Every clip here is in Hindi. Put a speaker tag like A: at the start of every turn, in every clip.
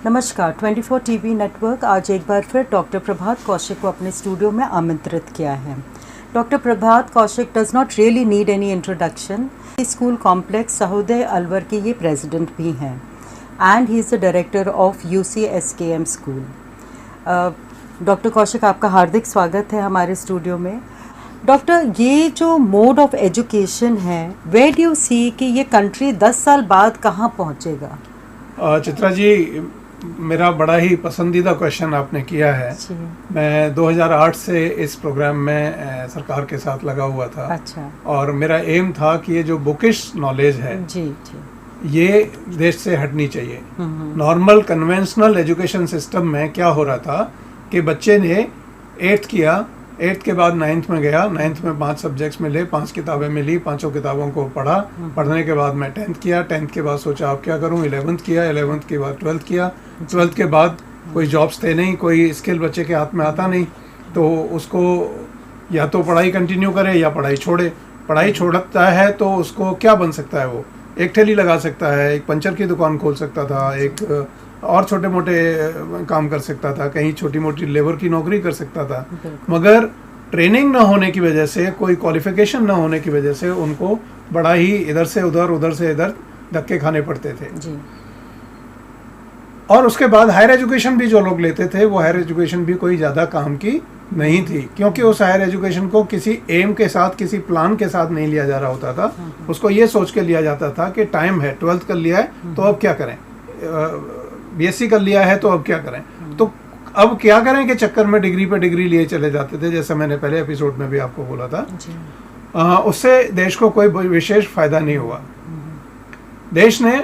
A: नमस्कार, 24 टीवी नेटवर्क आज एक बार फिर डॉक्टर प्रभात कौशिक को अपने स्टूडियो में आमंत्रित किया है। Doctor Prabhat Kaushik does not really need any introduction. School complex Sahodaya Alwar के ये प्रेसिडेंट भी हैं and he is the director of UCSKM school. Doctor Kaushik, आपका हार्दिक स्वागत है हमारे स्टूडियो में। डॉक्टर, ये जो मोड ऑफ एजुकेशन है, वेयर डू यू सी कि ये कंट्री 10 साल बाद कहाँ पहुँचेगा?
B: चित्रा जी, मेरा बड़ा ही पसंदीदा क्वेश्चन आपने किया है। मैं 2008 से इस प्रोग्राम में सरकार के साथ लगा हुआ था।
A: अच्छा।
B: और मेरा एम था कि ये जो बुकिश नॉलेज है
A: जी।
B: ये देश से हटनी चाहिए। नॉर्मल कन्वेंशनल एजुकेशन सिस्टम में क्या हो रहा था कि बच्चे ने 8th किया, 8th के बाद 9th में गया, 9th में 5 सब्जेक्ट्स मिले, 5 किताबें मिली, 5 किताबों को पढ़ा। पढ़ने के बाद मैं 10th किया, 10th के बाद सोचा अब क्या करूं, 11th किया, 11th के बाद 12th किया। 12th के बाद कोई जॉब्स थे नहीं, कोई स्किल बच्चे के हाथ में आता नहीं, तो उसको या तो पढ़ाई कंटिन्यू करे या पढ़ाई छोड़े। पढ़ाई छोड़ता है तो उसको क्या बन सकता है? वो एक ठेली लगा सकता है, एक पंचर की दुकान खोल सकता था, एक और छोटे मोटे काम कर सकता था, कहीं छोटी मोटी लेबर की नौकरी कर सकता था। मगर ट्रेनिंग ना होने की वजह से, कोई क्वालिफिकेशन ना होने की वजह से उनको बड़ा ही इधर से उधर, उधर से इधर धक्के खाने पड़ते थे जी। और उसके बाद हायर एजुकेशन भी जो लोग लेते थे, वो हायर एजुकेशन भी कोई ज़्यादा काम की नहीं थी, क्योंकि उस हायर एजुकेशन को किसी एम के साथ, किसी प्लान के साथ नहीं लिया जा रहा होता था। उसको ये सोच के लिया जाता था कि टाइम है, 12th कर लिया है तो अब क्या करें, BSc कर लिया है तो अब क्या करें, तो अब क्या करें के चक्कर में डिग्री पे डिग्री लिए चले जाते थे, जैसा मैंने पहले एपिसोड में भी आपको बोला था। उससे देश को कोई विशेष फायदा नहीं हुआ। देश ने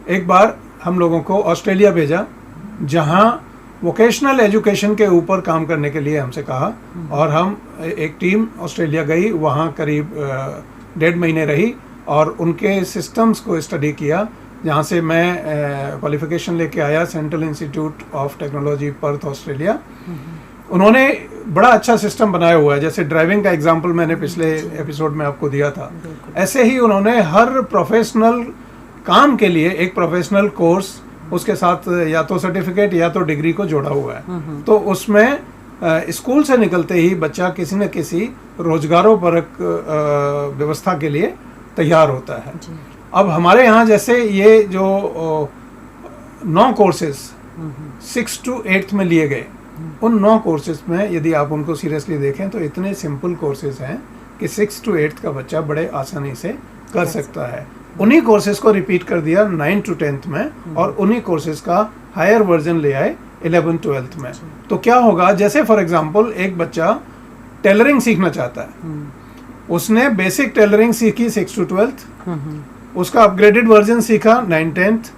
B: एक बार हम लोगों को ऑस्ट्रेलिया भेजा, जहां वोकेशनल एजुकेशन के ऊपर काम करने के लिए हमसे कहा, और हम एक टीम ऑस्ट्रेलिया गई, वहां करीब 1.5 महीने रही और उनके सिस्टम्स को स्टडी किया, जहाँ से मैं क्वालिफिकेशन लेके आया central institute of technology Perth, Australia. उन्होंने बड़ा अच्छा सिस्टम बनाया हुआ है, जैसे ड्राइविंग का एग्जांपल मैंने पिछले एपिसोड में आपको दिया था, ऐसे ही उन्होंने हर प्रोफेशनल काम के लिए एक प्रोफेशनल कोर्स, उसके साथ या तो सर्टिफिकेट या तो डिग्री को जोड़ा हुआ है। तो उसमें स्कूल से निकलते ही बच्चा किसी न किसी रोजगारोपरक व्यवस्था के लिए तैयार होता है। अब हमारे यहाँ जैसे ये जो 9 कोर्सेज 6 to 8th में लिए गए, उन 9 कोर्सेज में यदि आप उनको सीरियसली देखें तो इतने सिंपल कोर्सेज हैं कि 6 to 8th का बच्चा बड़े आसानी से कर सकता है। उन्हीं कोर्सेज को रिपीट कर दिया 9 to 10th में, और उन्हीं कोर्सेज का हायर वर्जन ले आए 11th 12th में। तो क्या होगा, जैसे फॉर एग्जांपल एक बच्चा टेलरिंग सीखना चाहता है, उसने बेसिक टेलरिंग सीखी 6 to 12th, उसका अपग्रेडेड वर्जन सीखा 9 10th,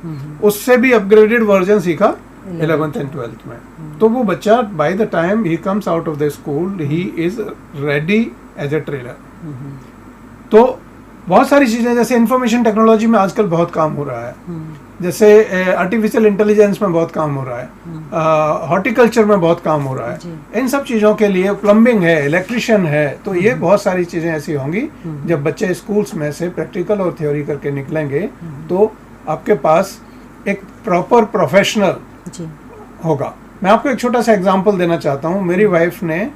B: उससे भी अपग्रेडेड वर्जन सीखा 11th and 12th में। तो वो बच्चा बाय द टाइम ही comes out of the school he is ready as a trainer. तो बहुत सारी चीजें, जैसे इंफॉर्मेशन टेक्नोलॉजी में आजकल बहुत काम हो रहा है, जैसे आर्टिफिशियल इंटेलिजेंस में बहुत काम हो रहा है, हॉर्टिकल्चर में बहुत काम हो रहा है, इन सब चीज़ों के लिए प्लम्बिंग है, इलेक्ट्रिशियन है, तो ये बहुत सारी चीज़ें ऐसी होंगी जब बच्चे स्कूल्स में से प्रैक्टिकल और थ्योरी करके निकलेंगे तो आपके पास एक प्रॉपर प्रोफेशनल होगा। मैं आपको एक छोटा सा एग्जांपल देना चाहता हूँ। मेरी वाइफ ने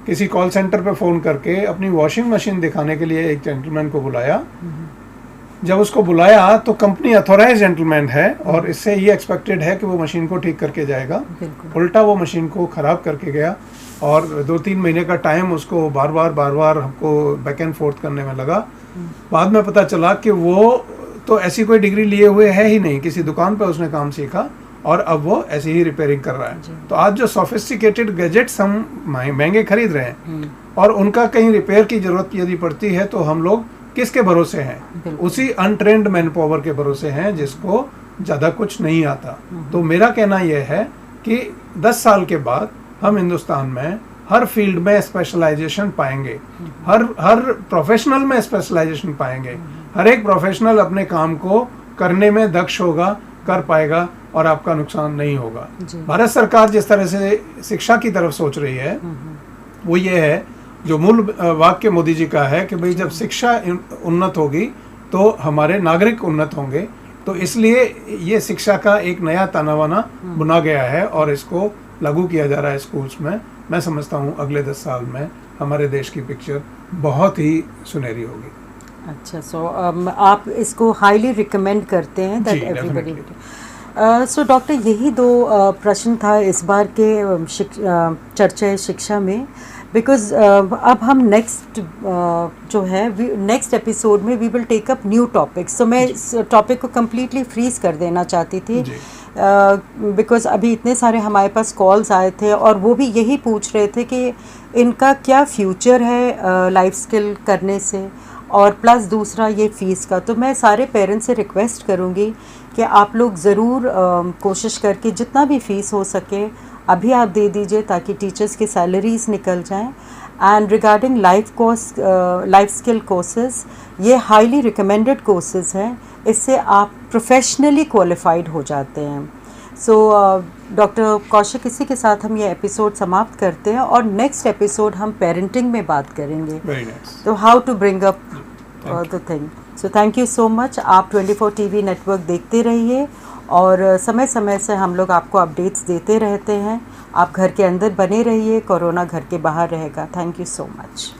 B: किसी कॉल सेंटर पे फ़ोन करके अपनी वॉशिंग मशीन दिखाने के लिए एक जेंटलमैन को बुलाया। जब उसको बुलाया तो कंपनी अथॉराइज जेंटलमैन है और इससे ये एक्सपेक्टेड है कि वो मशीन को ठीक करके जाएगा। उल्टा वो मशीन को ख़राब करके गया और 2-3 महीने का टाइम उसको बार बार हमको बैक एंड फोर्थ करने में लगा। बाद में पता चला कि वो तो ऐसी कोई डिग्री लिए हुए है ही नहीं, किसी दुकान पर उसने काम सीखा और अब वो ऐसी ही रिपेयरिंग कर रहा है। तो आज जो सोफिस्टिकेटेड गैजेट्स हम महंगे खरीद रहे हैं और उनका कहीं रिपेयर की जरूरत यदि पड़ती है तो हम लोग किसके भरोसे हैं? उसी अनट्रेंड मैन पावर के भरोसे हैं जिसको ज़्यादा कुछ नहीं आता। तो मेरा कहना यह है कि 10 साल के बाद हम हिंदुस्तान में हर फील्ड में स्पेशलाइजेशन पाएंगे, हर प्रोफेशनल में स्पेशलाइजेशन पाएंगे। हर एक प्रोफेशनल अपने काम को करने में दक्ष होगा, कर पाएगा और आपका नुकसान नहीं होगा। भारत सरकार जिस तरह से शिक्षा की तरफ सोच रही है वो ये है, जो मूल वाक्य मोदी जी का है कि भाई जब शिक्षा उन्नत होगी तो हमारे नागरिक उन्नत होंगे, तो इसलिए ये शिक्षा का एक नया तानावाना बुना गया है और इसको लागू किया जा रहा है स्कूल्स में। मैं समझता हूँ अगले 10 साल में हमारे देश की पिक्चर बहुत ही सुनहरी होगी।
A: अच्छा, सो आप इसको हाईली रिकमेंड करते हैं दैट
B: जी,
A: एवरीबडी।
B: definitely।
A: सो डॉक्टर, यही दो प्रश्न था इस बार के चर्चा शिक्षा में, बिकॉज अब हम नेक्स्ट जो है नेक्स्ट एपिसोड में we will take up new topics. तो मैं इस टॉपिक को कम्प्लीटली फ्रीज कर देना चाहती थी, बिकॉज अभी इतने सारे हमारे पास कॉल्स आए थे और वो भी यही पूछ रहे थे कि इनका क्या फ्यूचर है लाइफ स्किल करने से, और प्लस दूसरा ये फ़ीस का। तो मैं सारे पेरेंट्स से रिक्वेस्ट करूँगी कि आप लोग ज़रूर कोशिश करके जितना भी फ़ीस हो सके अभी आप दे दीजिए ताकि टीचर्स की सैलरीज निकल जाएं। And regarding life skill courses, ये हाईली रिकमेंडेड कोर्सेज हैं, इससे आप प्रोफेशनली क्वालिफाइड हो जाते हैं। सो डॉक्टर कौशिक, इसी के साथ हम ये एपिसोड समाप्त करते हैं और नेक्स्ट एपिसोड हम पेरेंटिंग में बात करेंगे।
B: Very nice।
A: तो how to bring up the thing. So thank you so much. आप 24 टीवी नेटवर्क देखते रहिए और समय समय से हम लोग आपको अपडेट्स देते रहते हैं। आप घर के अंदर बने रहिए, कोरोना घर के बाहर रहेगा। Thank you so much.